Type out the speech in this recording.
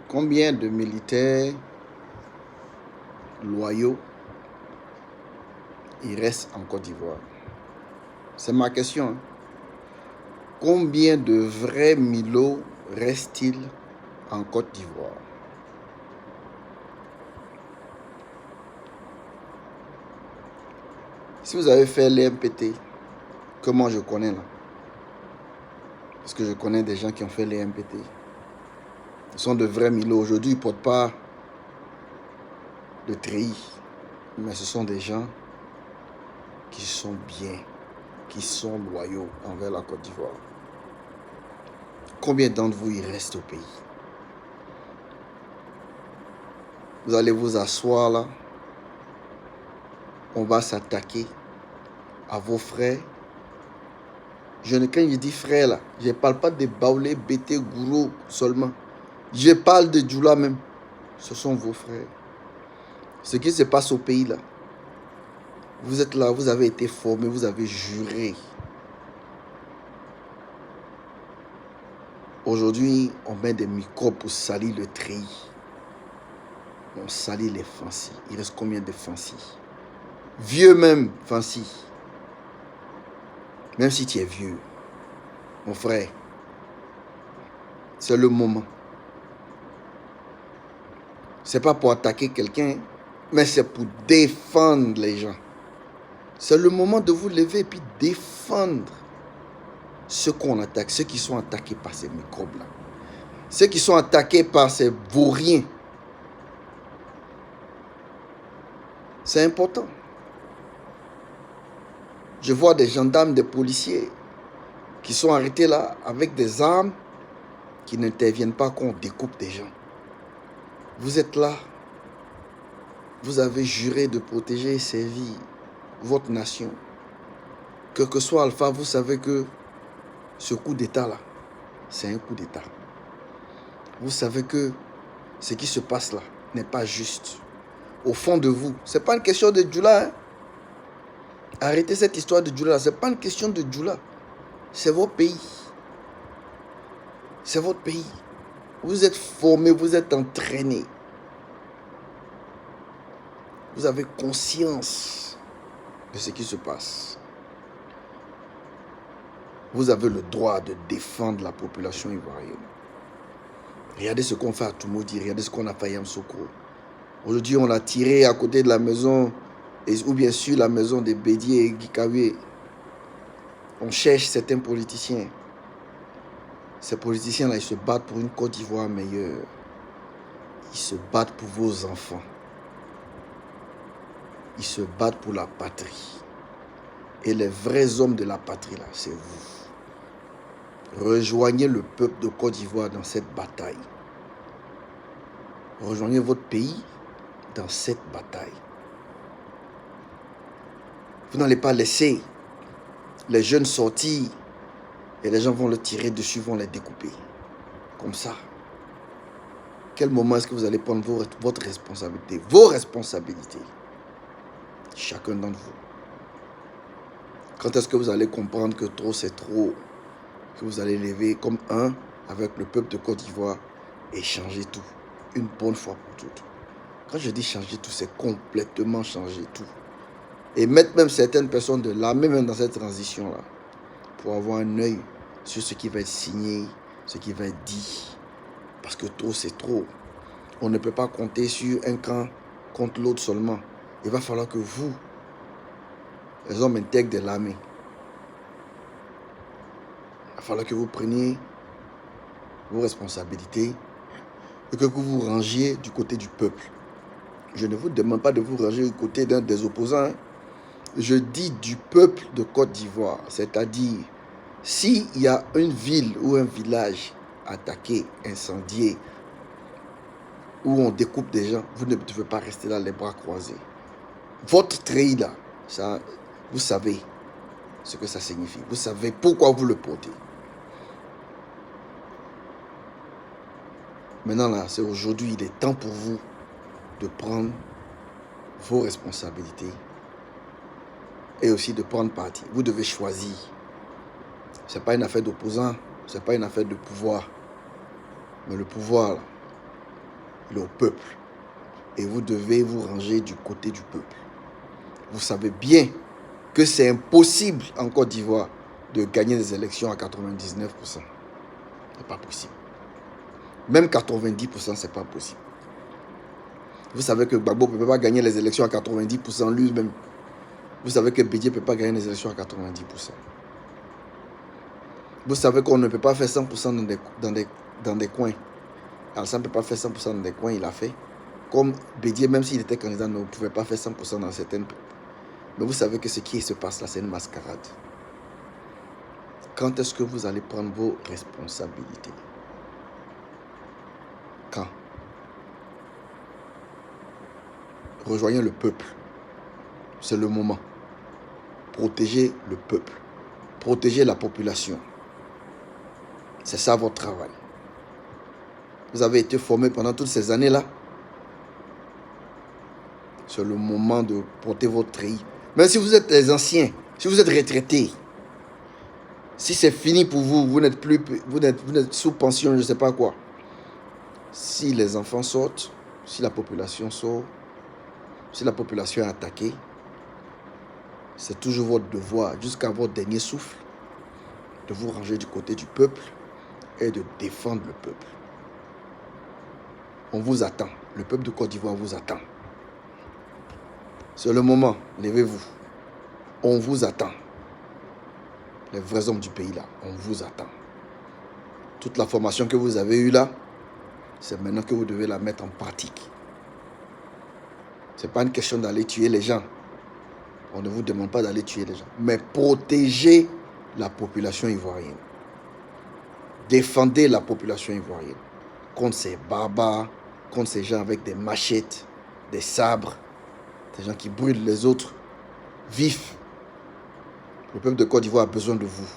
Combien de militaires loyaux il reste en Côte d'Ivoire? C'est ma question. Hein. Combien de vrais milots restent-ils en Côte d'Ivoire? Si vous avez fait l'EMPT, que moi je connais là, parce que je connais des gens qui ont fait l'EMPT, ce sont de vrais milots. Aujourd'hui, ils ne portent pas de treillis, mais ce sont des gens qui sont bien, qui sont loyaux envers la Côte d'Ivoire. Combien d'entre vous y restent au pays? Vous allez vous asseoir là, on va s'attaquer à vos frères. Quand je dis frères là, je ne parle pas de Baoulé, Bété, Gourou seulement. Je parle de Djoula même. Ce sont vos frères. Ce qui se passe au pays là, vous êtes là, vous avez été formés, vous avez juré. Aujourd'hui, on met des microbes pour salir le treillis. On salit les Fancy. Il reste combien de Fancy? Vieux même, Fancy. Même si tu es vieux, mon frère, c'est le moment. C'est pas pour attaquer quelqu'un, mais c'est pour défendre les gens. C'est le moment de vous lever et puis défendre ceux qu'on attaque, ceux qui sont attaqués par ces microbes-là. Ceux qui sont attaqués par ces vauriens. C'est important. Je vois des gendarmes, des policiers qui sont arrêtés là avec des armes qui n'interviennent pas quand on découpe des gens. Vous êtes là. Vous avez juré de protéger et servir votre nation. Quel que soit Alpha, vous savez que ce coup d'État-là, c'est un coup d'État. Vous savez que ce qui se passe là n'est pas juste. Au fond de vous, ce n'est pas une question de Djoula. Hein? Arrêtez cette histoire de Djoula. Ce n'est pas une question de Djoula. C'est votre pays. C'est votre pays. Vous êtes formés, vous êtes entraînés. Vous avez conscience de ce qui se passe. Vous avez le droit de défendre la population ivoirienne. Regardez ce qu'on fait à Toumoudi, regardez ce qu'on a fait à Yamsoko. Aujourd'hui, on l'a tiré à côté de la maison, ou bien sûr la maison de Bédié et Gikawe. On cherche certains politiciens. Ces politiciens-là, ils se battent pour une Côte d'Ivoire meilleure. Ils se battent pour vos enfants. Ils se battent pour la patrie. Et les vrais hommes de la patrie, là, c'est vous. Rejoignez le peuple de Côte d'Ivoire dans cette bataille. Rejoignez votre pays dans cette bataille. Vous n'allez pas laisser les jeunes sortir et les gens vont le tirer dessus, vont les découper. Comme ça. Quel moment est-ce que vous allez prendre votre responsabilité? Vos responsabilités. Chacun d'entre vous. Quand est-ce que vous allez comprendre que trop c'est trop? Que vous allez lever comme un avec le peuple de Côte d'Ivoire et changer tout. Une bonne fois pour toutes. Quand je dis changer tout, c'est complètement changer tout. Et mettre même certaines personnes de là, même dans cette transition-là, pour avoir un œil sur ce qui va être signé, ce qui va être dit. Parce que trop, c'est trop. On ne peut pas compter sur un camp contre l'autre seulement. Il va falloir que vous, les hommes intègres de l'armée, il va falloir que vous preniez vos responsabilités et que vous vous rangiez du côté du peuple. Je ne vous demande pas de vous ranger du côté d'un des opposants. Je dis du peuple de Côte d'Ivoire, c'est-à-dire s'il y a une ville ou un village attaqué, incendié, où on découpe des gens, vous ne devez pas rester là les bras croisés. Votre treillis là, ça, vous savez ce que ça signifie. Vous savez pourquoi vous le portez. Maintenant là, c'est aujourd'hui, il est temps pour vous de prendre vos responsabilités et aussi de prendre parti. Vous devez choisir. Ce n'est pas une affaire d'opposants, ce n'est pas une affaire de pouvoir. Mais le pouvoir, il est au peuple. Et vous devez vous ranger du côté du peuple. Vous savez bien que c'est impossible en Côte d'Ivoire de gagner des élections à 99%. Ce n'est pas possible. Même 90%, ce n'est pas possible. Vous savez que Gbagbo ne peut pas gagner les élections à 90% lui-même. Vous savez que Bédié ne peut pas gagner les élections à 90%. Vous savez qu'on ne peut pas faire 100% dans des coins. Alassane ne peut pas faire 100% dans des coins, il a fait. Comme Bédié, même s'il était candidat, ne pouvait pas faire 100% dans certaines. Mais vous savez que ce qui se passe là, c'est une mascarade. Quand est-ce que vous allez prendre vos responsabilités? Quand? Rejoignez le peuple. C'est le moment. Protégez le peuple. Protégez la population. C'est ça votre travail. Vous avez été formé pendant toutes ces années-là. C'est le moment de porter votre treillis. Même si vous êtes les anciens, si vous êtes retraités, si c'est fini pour vous, vous n'êtes plus, vous êtes sous pension, je ne sais pas quoi. Si les enfants sortent, si la population sort, si la population est attaquée, c'est toujours votre devoir, jusqu'à votre dernier souffle, de vous ranger du côté du peuple et de défendre le peuple. On vous attend. Le peuple de Côte d'Ivoire vous attend. C'est le moment. Levez-vous. On vous attend. Les vrais hommes du pays là, on vous attend. Toute la formation que vous avez eue là, c'est maintenant que vous devez la mettre en pratique. Ce n'est pas une question d'aller tuer les gens. On ne vous demande pas d'aller tuer les gens. Mais protégez la population ivoirienne. Défendez la population ivoirienne. Contre ces barbares, contre ces gens avec des machettes, des sabres, des gens qui brûlent les autres vifs. Le peuple de Côte d'Ivoire a besoin de vous.